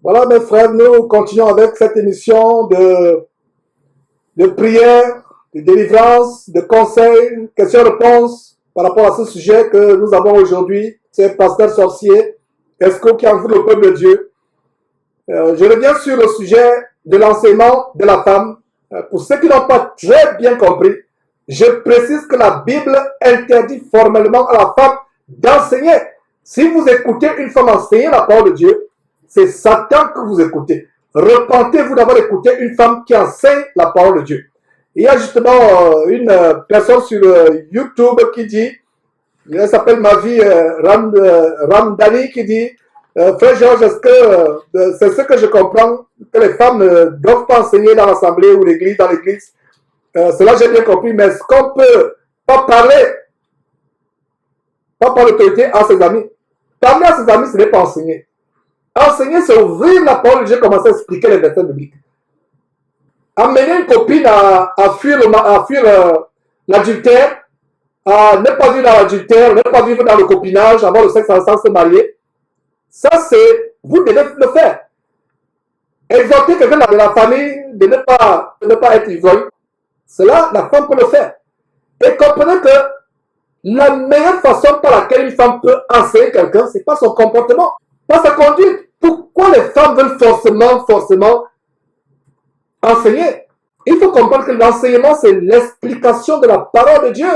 Voilà, mes frères, nous continuons avec cette émission de prière, de délivrance, de conseils, questions-réponses par rapport à ce sujet que nous avons aujourd'hui. C'est Pasteur Sorcier, Esco qui envoie le peuple de Dieu. Je reviens sur le sujet de l'enseignement de la femme. Pour ceux qui n'ont pas très bien compris, je précise que la Bible interdit formellement à la femme d'enseigner. Si vous écoutez une femme enseigner la parole de Dieu, c'est Satan que vous écoutez. Repentez-vous d'avoir écouté une femme qui enseigne la parole de Dieu. Il y a justement une personne sur YouTube qui dit, elle s'appelle Mavi Ramdani, qui dit, Frère Georges, est-ce que c'est ce que je comprends, que les femmes ne doivent pas enseigner dans l'assemblée ou l'église, dans l'église. Cela j'ai bien compris, mais est-ce qu'on peut pas parler, pas par l'autorité à ses amis? Parler à ses amis, ce n'est pas enseigner. Enseigner, c'est ouvrir la parole. J'ai commencé à expliquer les versets bibliques. Amener une copine à fuir l'adultère, à ne pas vivre dans l'adultère, ne pas vivre dans le copinage, avoir le sexe sans se marier. Ça, c'est, vous devez le faire. Exhorter quelqu'un de la famille de ne pas être ivrogne. Cela, la femme peut le faire. Et comprenez que la meilleure façon par laquelle une femme peut enseigner quelqu'un, c'est pas son comportement, pas sa conduite. Pourquoi les femmes veulent forcément enseigner? Il faut comprendre que l'enseignement, c'est l'explication de la parole de Dieu.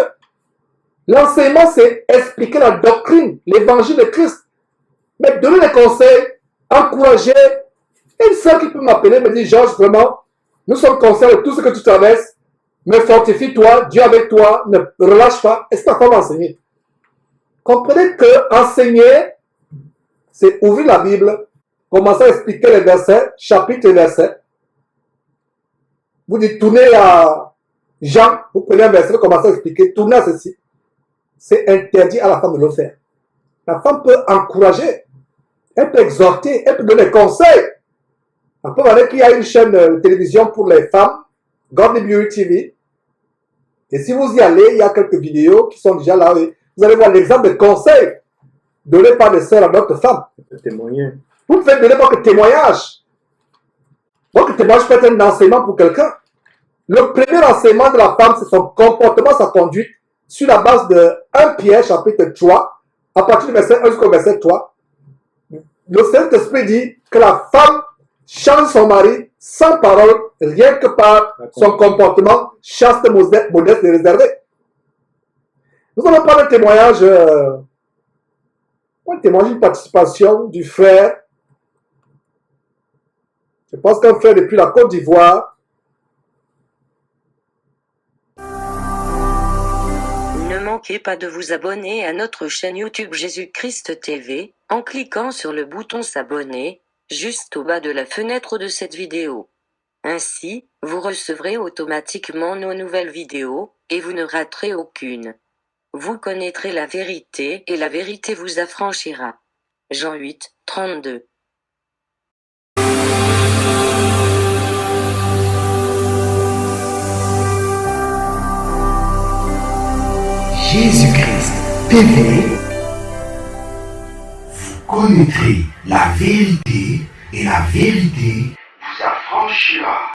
L'enseignement, c'est expliquer la doctrine, l'évangile de Christ. Mais donner des conseils, encourager. Une sœur qui peut m'appeler me dit, Georges, vraiment, nous sommes conscients de tout ce que tu traverses, mais fortifie-toi, Dieu avec toi, ne relâche pas. Est-ce que la femme va enseigner? Comprenez que enseigner, c'est ouvrir la Bible, commencer à expliquer les versets, chapitre et versets. Vous dites, tournez à Jean, vous prenez un verset, vous commencez à expliquer, tournez à ceci. C'est interdit à la femme de le faire. La femme peut encourager, elle peut exhorter, elle peut donner des conseils. On peut voir qu'il y a une chaîne de télévision pour les femmes, Godly Beauty TV. Et si vous y allez, il y a quelques vidéos qui sont déjà là. Vous allez voir l'exemple de conseils donnés par des sœurs à d'autres femmes. Témoigner. Vous pouvez donner votre témoignage. Votre témoignage peut être un enseignement pour quelqu'un. Le premier enseignement de la femme, c'est son comportement, sa conduite, sur la base de 1 Pierre, chapitre 3, à partir du verset 1 jusqu'au verset 3. Le Saint-Esprit dit que la femme change son mari sans parole, rien que par son comportement chaste, modeste et réservé. Nous allons prendre un témoignage, une participation du frère. Je pense qu'un frère depuis la Côte d'Ivoire. Ne manquez pas de vous abonner à notre chaîne YouTube Jésus-Christ TV, en cliquant sur le bouton s'abonner, juste au bas de la fenêtre de cette vidéo. Ainsi, vous recevrez automatiquement nos nouvelles vidéos, et vous ne raterez aucune. Vous connaîtrez la vérité, et la vérité vous affranchira. Jean 8, 32. Jésus-Christ TV, vous connaîtrez la vérité et la vérité vous affranchira.